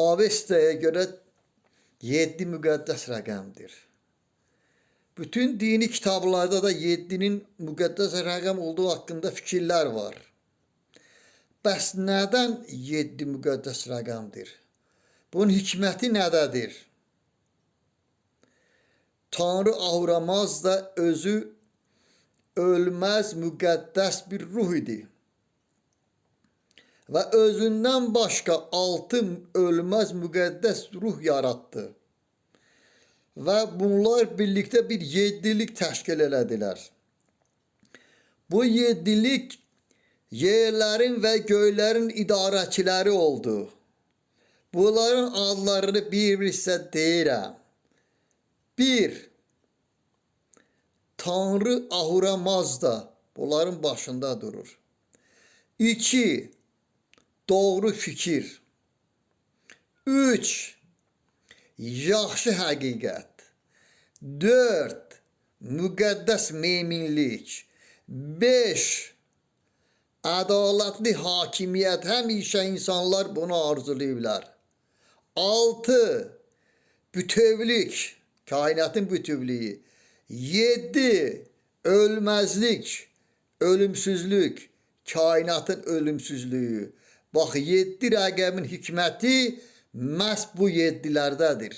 Avesta'ya göre 7 müqəddəs rəqəmdir. Bütün dini kitablarda da 7'nin müqəddəs rəqəm olduğu haqqında fikirlər var. Bəs nədən 7 müqəddəs rəqəmdir? Bunun hikməti nədədir? Tanrı Ahura Mazda özü ölməz müqəddəs bir ruh idi. Və özündən başqa 6 ölməz müqəddəs ruh yarattı. Və bunlar birlikdə bir 7'lik təşkil elədilər. Bu 7'lik yerlərin və göylərin idarəçiləri oldu. Bunların adlarını bir-bir sizə deyirəm. 1. Tanrı Ahura Mazda bunların başında durur. 2. Doğru fikir. 3. Yaxşı həqiqət. 4. Müqəddəs meminlik. 5. Ədalətli hakimiyyət. Həmişə insanlar bunu arzulayırlar. 6. Bütövlük. Kainatın bütövlüğü. 7. Ölməzlik. Ölümsüzlük. Kainatın ölümsüzlüğü. Bax, 7 rəqəmin hikməti məhz bu 7'lərdədir.